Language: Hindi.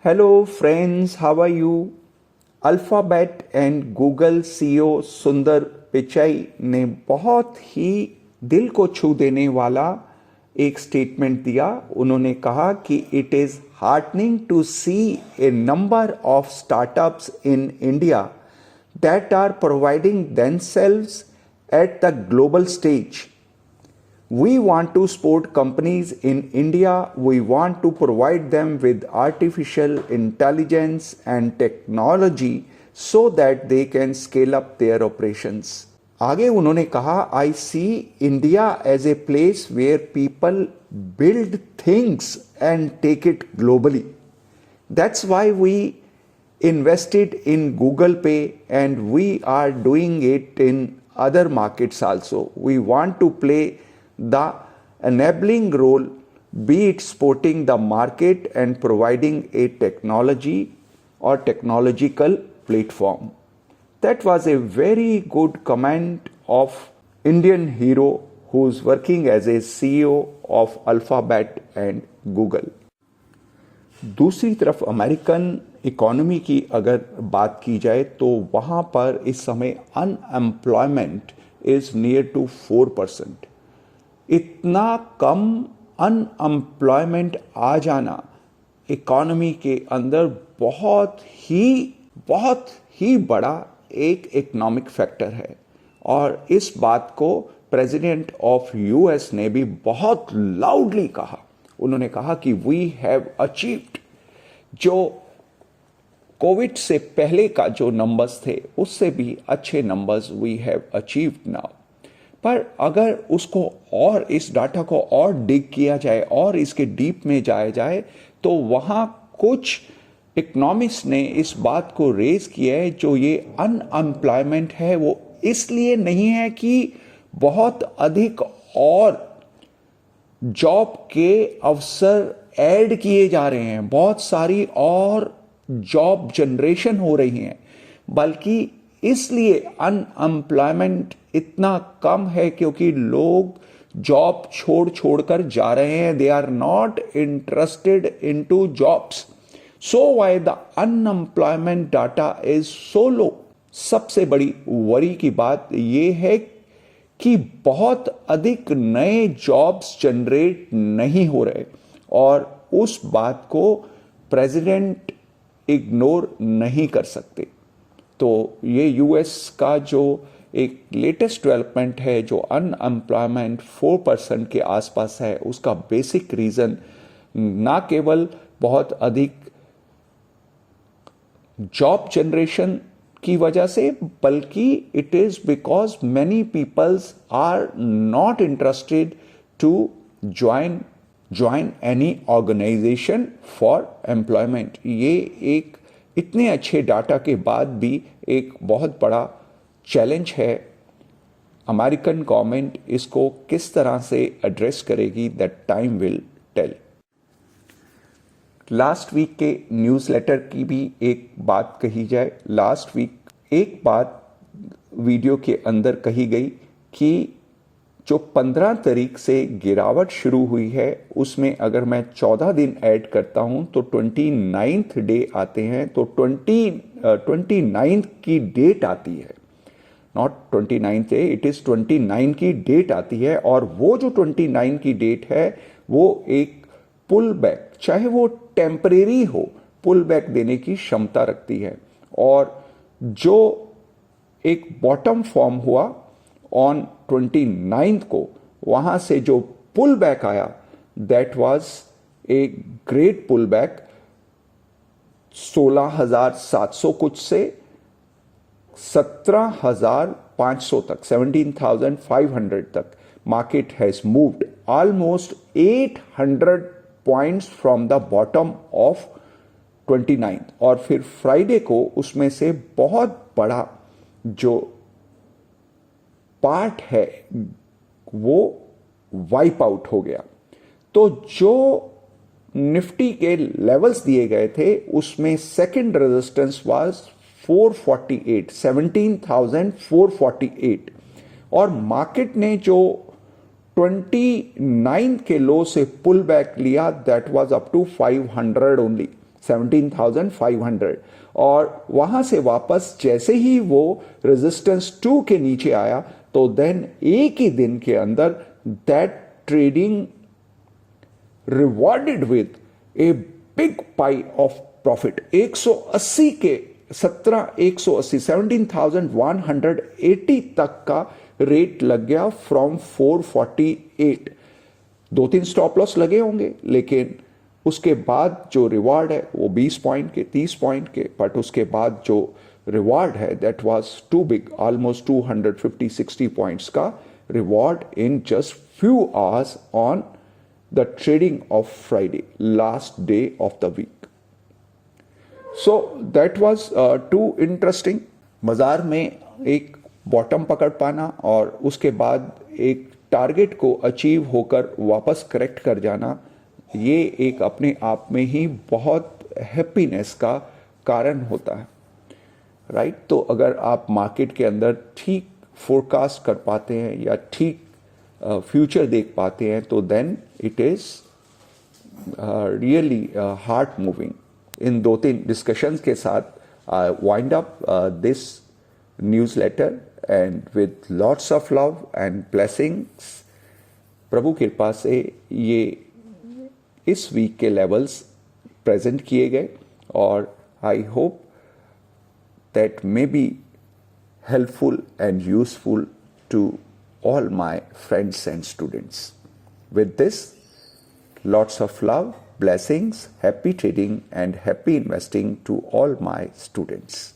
Hello friends, how are you? Alphabet and Google CEO सुंदर पिचाई ने बहुत ही दिल को छू देने वाला एक स्टेटमेंट दिया। उन्होंने कहा कि it is heartening to see a number of startups in India that are providing themselves at the global stage. We want to support companies in India. We want to provide them with artificial intelligence and technology so that they can scale up their operations. आगे उन्होंने कहा, I see India as a place where people build things and take it globally. That's why we invested in Google Pay and we are doing it in other markets also. We want to play the enabling role, be it supporting the market and providing a technology or technological platform. That was a very good comment of Indian hero who is working as a CEO of Alphabet and Google. दूसरी तरफ अमेरिकन इकोनॉमी की अगर बात की जाए तो वहाँ पर इस समय अनएम्प्लॉयमेंट इज़ नियर टू 4%. इतना कम अनएम्प्लॉयमेंट आ जाना इकोनॉमी के अंदर बहुत ही बड़ा एक इकोनॉमिक फैक्टर है और इस बात को प्रेसिडेंट ऑफ यूएस ने भी बहुत लाउडली कहा. उन्होंने कहा कि वी हैव अचीव्ड, जो कोविड से पहले का जो नंबर्स थे उससे भी अच्छे numbers we have achieved now. पर अगर उसको और इस डाटा को और डिग किया जाए और इसके डीप में जाया जाए तो वहाँ कुछ इकोनॉमिस्ट ने इस बात को रेज किया है, जो ये अनएम्प्लॉयमेंट है वो इसलिए नहीं है कि बहुत अधिक और जॉब के अवसर ऐड किए जा रहे हैं, बहुत सारी और जॉब जनरेशन हो रही हैं, बल्कि इसलिए अनएम्प्लॉयमेंट इतना कम है क्योंकि लोग जॉब छोड़कर जा रहे हैं. They are not interested into jobs. So why the unemployment data is so low. सबसे बड़ी वरी की बात यह है कि बहुत अधिक नए जॉब्स जनरेट नहीं हो रहे और उस बात को प्रेसिडेंट इग्नोर नहीं कर सकते. तो ये यूएस का जो एक लेटेस्ट डेवलपमेंट है, जो अनएम्प्लॉयमेंट 4% के आसपास है, उसका बेसिक रीज़न ना केवल बहुत अधिक जॉब जनरेशन की वजह से, बल्कि it is because many peoples are not interested to join any organisation for employment. ये एक इतने अच्छे डाटा के बाद भी एक बहुत बड़ा चैलेंज है. अमेरिकन गवर्नमेंट इसको किस तरह से एड्रेस करेगी, that time will tell. Last week के न्यूज़लेटर की भी एक बात कही जाए. लास्ट वीक एक बात वीडियो के अंदर कही गई कि जो 15 तारीख से गिरावट शुरू हुई है उसमें अगर मैं 14 दिन ऐड करता हूं तो 29th डे आते हैं. तो 29th की डेट आती है, not 29th day, it is 29 की डेट आती है. और वो जो 29 की डेट है वो एक पुल बैक, चाहे वो टेम्परेरी हो, पुल बैक देने की क्षमता रखती है. और जो एक बॉटम फॉर्म हुआ ऑन 29th को, वहां से जो पुल बैक आया that was a great pull back. 16,700 कुछ से 17,500 तक, 17,500 तक market has moved almost 800 points from the bottom of 29th. और फिर फ्राइडे को उसमें से बहुत बड़ा जो पार्ट है वो वाइप आउट हो गया. तो जो निफ्टी के लेवल्स दिए गए थे उसमें सेकंड रेजिस्टेंस वाज 448, 17,448. और मार्केट ने जो 29 के लो से पुल बैक लिया, that was up to 500 only. 17,500, और वहां से वापस जैसे ही वो रेजिस्टेंस 2 के नीचे आया तो देन एक ही दिन के अंदर that trading rewarded with a big pi of profit. 180 के 17,180 तक का रेट लग गया फ्रॉम 448। 2-3 स्टॉप लॉस लगे होंगे, लेकिन उसके बाद जो रिवार्ड है वो 20 पॉइंट के, 30 पॉइंट के, बट उसके बाद जो रिवार्ड है that was too big, almost 250-60 points का reward in just few hours on the trading of Friday, last day of the week. So that was too interesting. बाजार में एक बॉटम पकड़ पाना और उसके बाद एक टारगेट को अचीव होकर वापस करेक्ट कर जाना, ये एक अपने आप में ही बहुत हैप्पीनेस का कारण होता है, राइट। तो अगर आप मार्केट के अंदर ठीक फोरकास्ट कर पाते हैं या ठीक फ्यूचर देख पाते हैं तो then it is really heart moving. In 2-3 discussions के साथ I wind up this newsletter and with lots of love and blessings. प्रभु कृपा से ये इस वीक के लेवल्स प्रेजेंट किए गए और I hope that may be helpful and useful to all my friends and students. With this, lots of love, blessings, happy trading and happy investing to all my students.